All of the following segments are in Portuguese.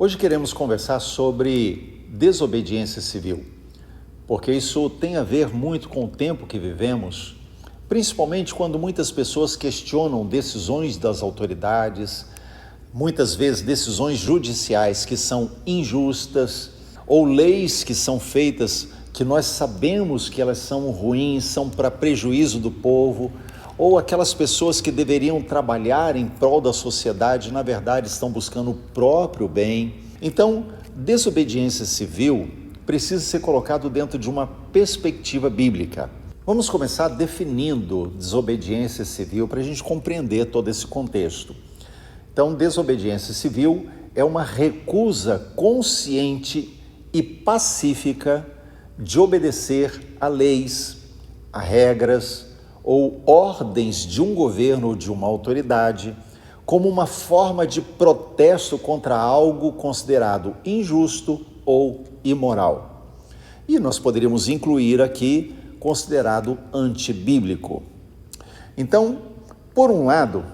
Hoje queremos conversar sobre desobediência civil, porque isso tem a ver muito com o tempo que vivemos, principalmente quando muitas pessoas questionam decisões das autoridades, muitas vezes decisões judiciais que são injustas, ou leis que são feitas que nós sabemos que elas são ruins, são para prejuízo do povo, ou aquelas pessoas que deveriam trabalhar em prol da sociedade, na verdade estão buscando o próprio bem. Então, desobediência civil precisa ser colocado dentro de uma perspectiva bíblica. Vamos começar definindo desobediência civil para a gente compreender todo esse contexto. Então, desobediência civil é uma recusa consciente e pacífica de obedecer a leis, a regras ou ordens de um governo ou de uma autoridade, como uma forma de protesto contra algo considerado injusto ou imoral. E nós poderíamos incluir aqui considerado antibíblico. Então, por um lado,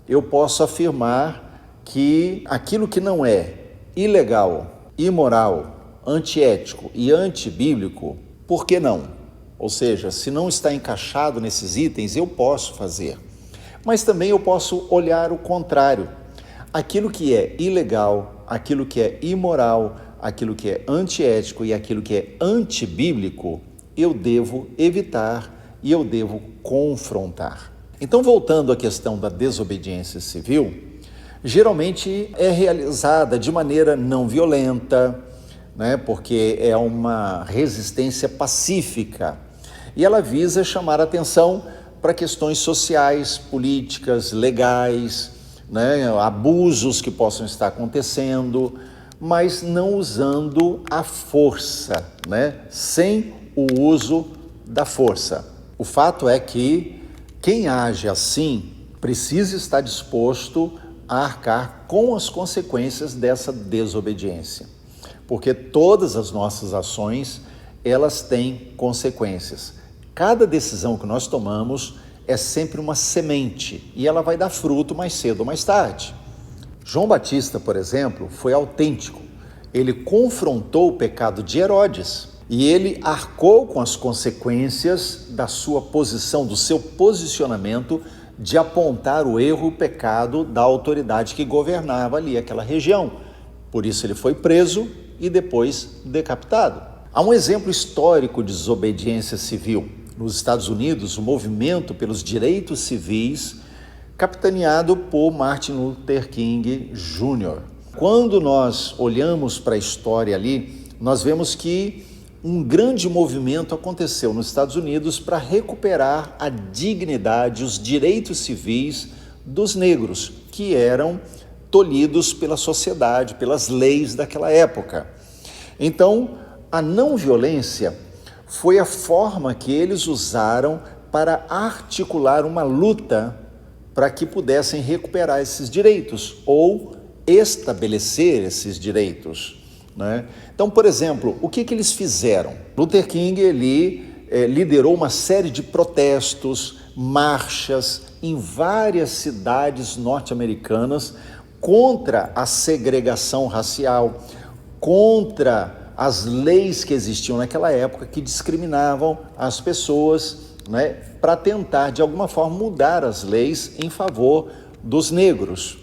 eu posso afirmar que aquilo que não é ilegal, imoral, antiético e antibíblico, por que não? Ou seja, se não está encaixado nesses itens, eu posso fazer. Mas também eu posso olhar o contrário. Aquilo que é ilegal, aquilo que é imoral, aquilo que é antiético e aquilo que é antibíblico, eu devo evitar e eu devo confrontar. Então, voltando à questão da desobediência civil, geralmente é realizada de maneira não violenta, porque é uma resistência pacífica e ela visa chamar a atenção para questões sociais, políticas, legais, abusos que possam estar acontecendo, mas não usando a força, sem o uso da força. O fato é que quem age assim precisa estar disposto a arcar com as consequências dessa desobediência, porque todas as nossas ações, elas têm consequências. Cada decisão que nós tomamos é sempre uma semente e ela vai dar fruto mais cedo ou mais tarde. João Batista, por exemplo, foi autêntico. Ele confrontou o pecado de Herodes e ele arcou com as consequências da sua posição, do seu posicionamento de apontar o erro e o pecado da autoridade que governava ali aquela região. Por isso ele foi preso e depois decapitado. Há um exemplo histórico de desobediência civil. Nos Estados Unidos, o movimento pelos direitos civis, capitaneado por Martin Luther King Jr. Quando nós olhamos para a história ali, nós vemos que um grande movimento aconteceu nos Estados Unidos para recuperar a dignidade, os direitos civis dos negros, que eram tolhidos pela sociedade, pelas leis daquela época. Então, a não violência foi a forma que eles usaram para articular uma luta para que pudessem recuperar esses direitos ou estabelecer esses direitos. Então, por exemplo, o que eles fizeram? Luther King liderou uma série de protestos, marchas em várias cidades norte-americanas contra a segregação racial, contra as leis que existiam naquela época que discriminavam as pessoas, para tentar de alguma forma mudar as leis em favor dos negros.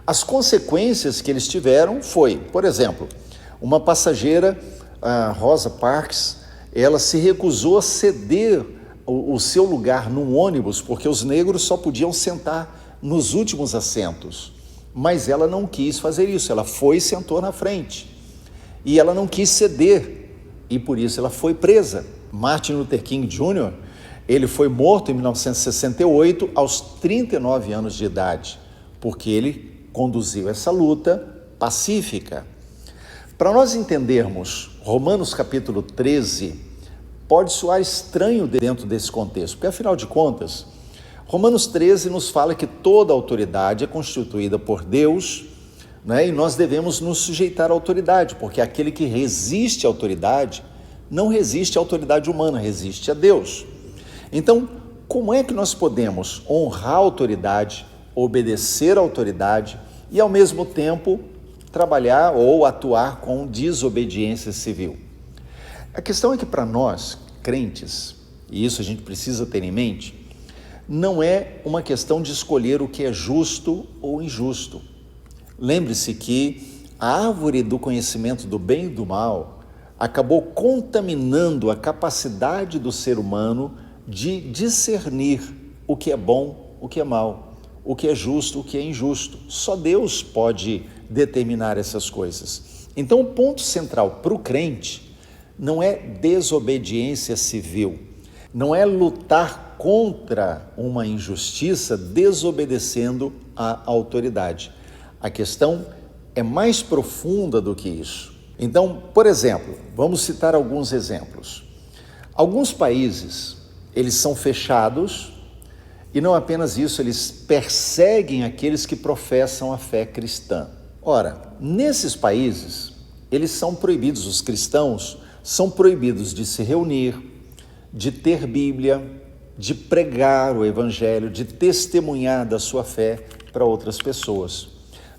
As consequências que eles tiveram foi, por exemplo, uma passageira, a Rosa Parks, ela se recusou a ceder o seu lugar num ônibus porque os negros só podiam sentar nos últimos assentos, mas ela não quis fazer isso, ela foi e sentou na frente. E ela não quis ceder, e por isso ela foi presa. Martin Luther King Jr., ele foi morto em 1968, aos 39 anos de idade, porque ele conduziu essa luta pacífica. Para nós entendermos Romanos capítulo 13, pode soar estranho dentro desse contexto, porque afinal de contas, Romanos 13 nos fala que toda autoridade é constituída por Deus, e nós devemos nos sujeitar à autoridade, porque aquele que resiste à autoridade, não resiste à autoridade humana, resiste a Deus. Então, como é que nós podemos honrar a autoridade, obedecer à autoridade e, ao mesmo tempo, trabalhar ou atuar com desobediência civil. A questão é que para nós, crentes, e isso a gente precisa ter em mente, não é uma questão de escolher o que é justo ou injusto. Lembre-se que a árvore do conhecimento do bem e do mal acabou contaminando a capacidade do ser humano de discernir o que é bom, o que é mal, o que é justo, o que é injusto. Só Deus pode determinar essas coisas. Então, o ponto central para o crente não é desobediência civil, não é lutar contra uma injustiça desobedecendo à autoridade. A questão é mais profunda do que isso. Então, por exemplo, vamos citar alguns exemplos. Alguns países, eles são fechados e não apenas isso, eles perseguem aqueles que professam a fé cristã. Ora, nesses países, eles são proibidos, os cristãos são proibidos de se reunir, de ter Bíblia, de pregar o Evangelho, de testemunhar da sua fé para outras pessoas.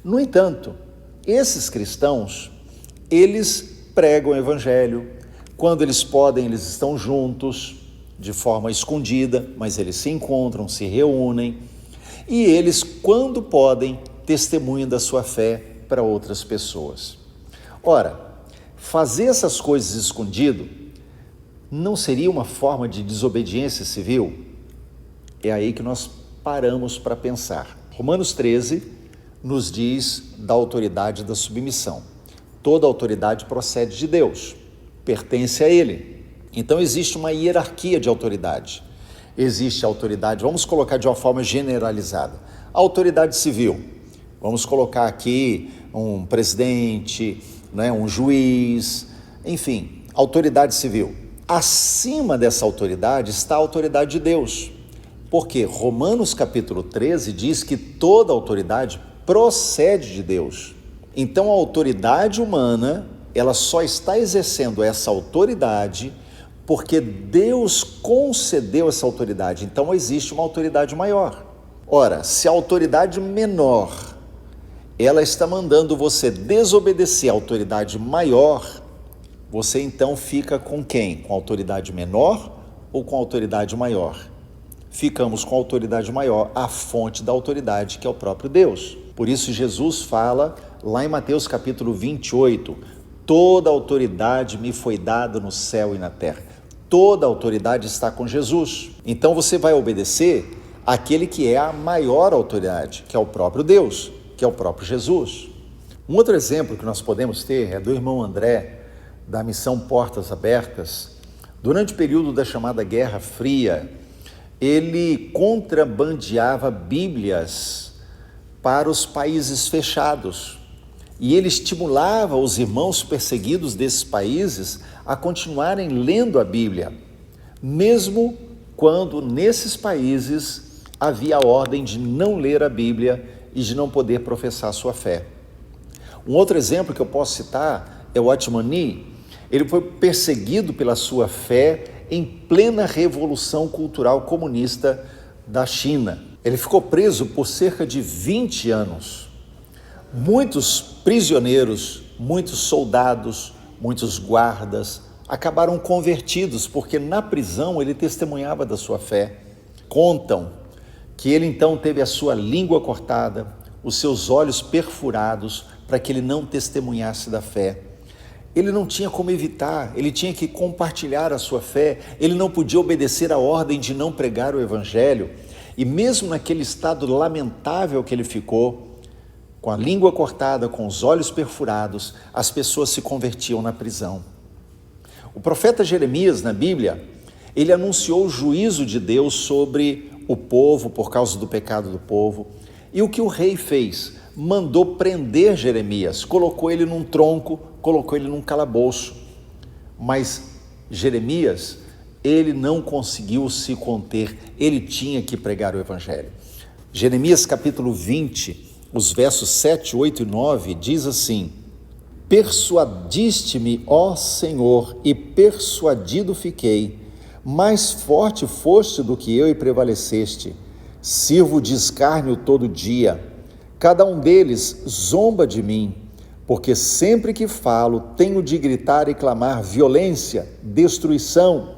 No entanto, esses cristãos, eles pregam o Evangelho, quando eles podem, eles estão juntos, de forma escondida, mas eles se encontram, se reúnem, e eles, quando podem, testemunham da sua fé para outras pessoas. Ora, fazer essas coisas escondido não seria uma forma de desobediência civil? É aí que nós paramos para pensar. Romanos 13 nos diz da autoridade da submissão. Toda autoridade procede de Deus, pertence a Ele. Então existe uma hierarquia de autoridade. Existe a autoridade, vamos colocar de uma forma generalizada, a autoridade civil. Vamos colocar aqui um presidente, um juiz, enfim, autoridade civil. Acima dessa autoridade está a autoridade de Deus. Porque Romanos capítulo 13 diz que toda autoridade procede de Deus. Então a autoridade humana, ela só está exercendo essa autoridade porque Deus concedeu essa autoridade. Então existe uma autoridade maior. Ora, se a autoridade menor, ela está mandando você desobedecer a autoridade maior, você então fica com quem? Com a autoridade menor ou com a autoridade maior? Ficamos com a autoridade maior, a fonte da autoridade, que é o próprio Deus. Por isso Jesus fala lá em Mateus capítulo 28, toda autoridade me foi dada no céu e na terra. Toda autoridade está com Jesus. Então você vai obedecer àquele que é a maior autoridade, que é o próprio Deus, que é o próprio Jesus. Um outro exemplo que nós podemos ter é do irmão André, da missão Portas Abertas. Durante o período da chamada Guerra Fria, ele contrabandeava Bíblias para os países fechados. E ele estimulava os irmãos perseguidos desses países a continuarem lendo a Bíblia, mesmo quando nesses países havia a ordem de não ler a Bíblia e de não poder professar sua fé. Um outro exemplo que eu posso citar é o Watchman Nee. Ele foi perseguido pela sua fé em plena revolução cultural comunista da China. Ele ficou preso por cerca de 20 anos. Muitos prisioneiros, muitos soldados, muitos guardas acabaram convertidos, porque na prisão ele testemunhava da sua fé. Contam que ele então teve a sua língua cortada, os seus olhos perfurados, para que ele não testemunhasse da fé. Ele não tinha como evitar, ele tinha que compartilhar a sua fé, ele não podia obedecer a ordem de não pregar o Evangelho, e mesmo naquele estado lamentável que ele ficou, com a língua cortada, com os olhos perfurados, as pessoas se convertiam na prisão. O profeta Jeremias, na Bíblia, ele anunciou o juízo de Deus sobre o povo, por causa do pecado do povo. E o que o rei fez? Mandou prender Jeremias, colocou ele num tronco, colocou ele num calabouço. Mas Jeremias, ele não conseguiu se conter, ele tinha que pregar o Evangelho. Jeremias capítulo 20, os versos 7, 8 e 9, diz assim: persuadiste-me, ó Senhor, e persuadido fiquei, mais forte foste do que eu e prevaleceste. Sirvo de escárnio todo dia, cada um deles zomba de mim, porque sempre que falo tenho de gritar e clamar violência, destruição,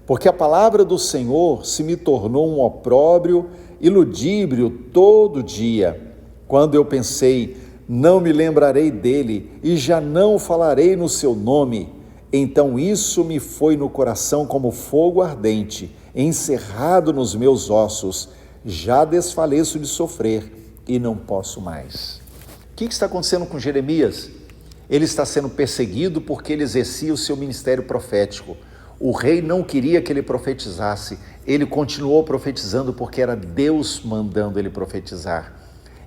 porque a palavra do Senhor se me tornou um opróbrio e ludíbrio todo dia. Quando eu pensei, não me lembrarei dele e já não falarei no seu nome, então isso me foi no coração como fogo ardente, encerrado nos meus ossos, já desfaleço de sofrer e não posso mais. O que está acontecendo com Jeremias? Ele está sendo perseguido porque ele exercia o seu ministério profético. O rei não queria que ele profetizasse, ele continuou profetizando porque era Deus mandando ele profetizar.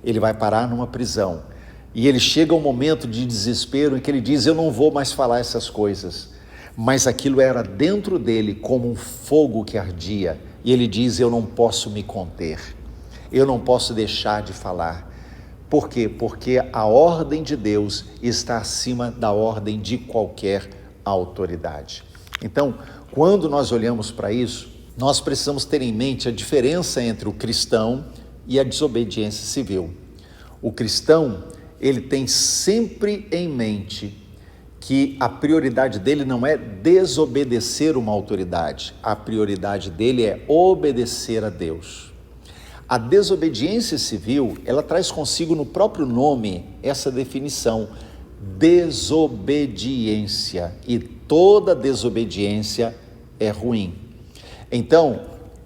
Ele vai parar numa prisão e ele chega a um momento de desespero em que ele diz, eu não vou mais falar essas coisas, mas aquilo era dentro dele como um fogo que ardia e ele diz, eu não posso me conter, eu não posso deixar de falar. Por quê? Porque a ordem de Deus está acima da ordem de qualquer autoridade. Então, quando nós olhamos para isso, nós precisamos ter em mente a diferença entre o cristão e a desobediência civil. O cristão, ele tem sempre em mente que a prioridade dele não é desobedecer uma autoridade, a prioridade dele é obedecer a Deus. A desobediência civil, ela traz consigo no próprio nome essa definição, desobediência, e toda desobediência é ruim. Então,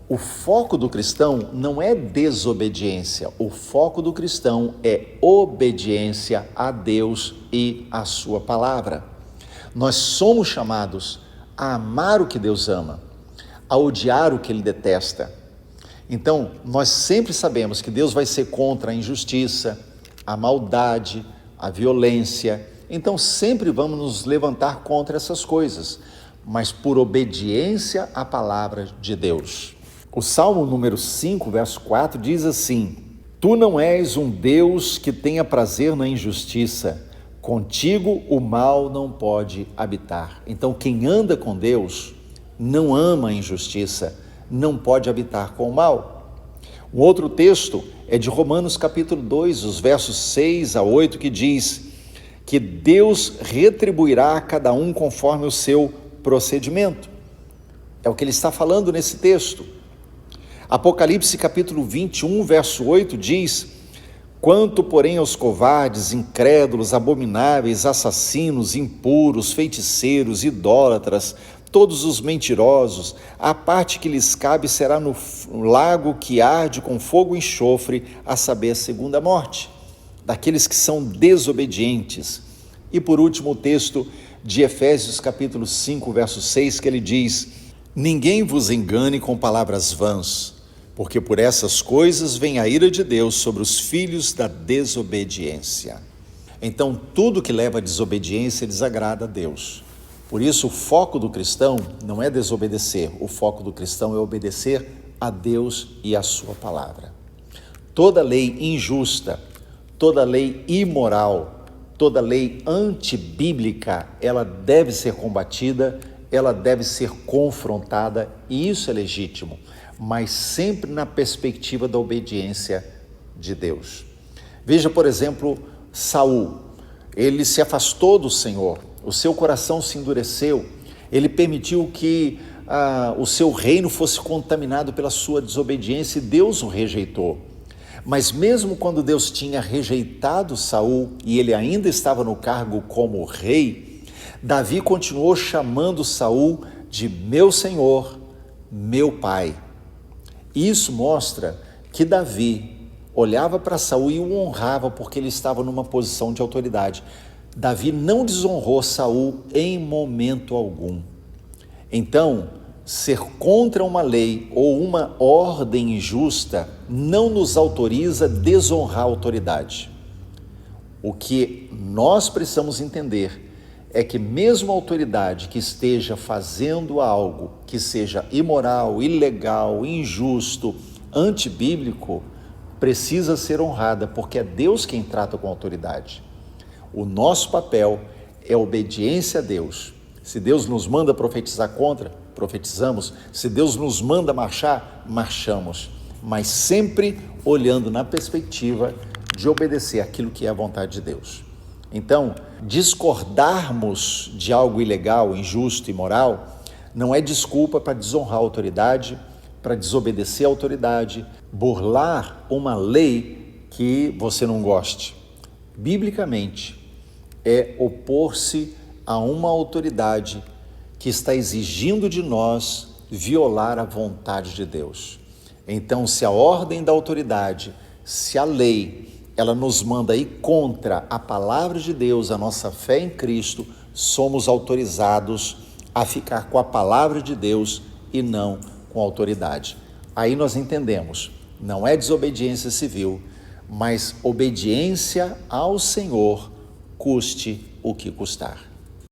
o foco do cristão não é desobediência, o foco do cristão é obediência a Deus e a sua palavra. Nós somos chamados a amar o que Deus ama, a odiar o que Ele detesta. Então, nós sempre sabemos que Deus vai ser contra a injustiça, a maldade, a violência. Então, sempre vamos nos levantar contra essas coisas, mas por obediência à palavra de Deus. O Salmo número 5, verso 4 diz assim, Tu não és um Deus que tenha prazer na injustiça, contigo o mal não pode habitar. Então, quem anda com Deus não ama a injustiça, não pode habitar com o mal. Um outro texto é de Romanos capítulo 2, os versos 6 a 8, que diz que Deus retribuirá a cada um conforme o seu procedimento. É o que ele está falando nesse texto. Apocalipse capítulo 21, verso 8 diz, Quanto, porém, aos covardes, incrédulos, abomináveis, assassinos, impuros, feiticeiros, idólatras, todos os mentirosos, a parte que lhes cabe será no lago que arde com fogo e enxofre, a saber, a segunda morte, daqueles que são desobedientes. E por último o texto de Efésios capítulo 5, verso 6, que ele diz, Ninguém vos engane com palavras vãs, porque por essas coisas vem a ira de Deus sobre os filhos da desobediência. Então, tudo que leva à desobediência desagrada a Deus. Por isso, o foco do cristão não é desobedecer, o foco do cristão é obedecer a Deus e a sua palavra. Toda lei injusta, toda lei imoral, toda lei antibíblica, ela deve ser combatida, ela deve ser confrontada, e isso é legítimo, mas sempre na perspectiva da obediência de Deus. Veja, por exemplo, Saul, ele se afastou do Senhor, o seu coração se endureceu, ele permitiu que o seu reino fosse contaminado pela sua desobediência e Deus o rejeitou. Mas mesmo quando Deus tinha rejeitado Saul e ele ainda estava no cargo como rei, Davi continuou chamando Saul de meu Senhor, meu Pai. Isso mostra que Davi olhava para Saul e o honrava porque ele estava numa posição de autoridade. Davi não desonrou Saul em momento algum. Então, ser contra uma lei ou uma ordem injusta não nos autoriza a desonrar a autoridade. O que nós precisamos entender é que mesmo a autoridade que esteja fazendo algo que seja imoral, ilegal, injusto, antibíblico, precisa ser honrada, porque é Deus quem trata com autoridade. O nosso papel é obediência a Deus. Se Deus nos manda profetizar contra, profetizamos. Se Deus nos manda marchar, marchamos. Mas sempre olhando na perspectiva de obedecer aquilo que é a vontade de Deus. Então, discordarmos de algo ilegal, injusto, imoral, não é desculpa para desonrar a autoridade, para desobedecer a autoridade, burlar uma lei que você não goste. Biblicamente, é opor-se a uma autoridade que está exigindo de nós violar a vontade de Deus. Então, se a ordem da autoridade, se a lei, ela nos manda ir contra a palavra de Deus, a nossa fé em Cristo, somos autorizados a ficar com a palavra de Deus e não com a autoridade. Aí nós entendemos, não é desobediência civil, mas obediência ao Senhor, custe o que custar.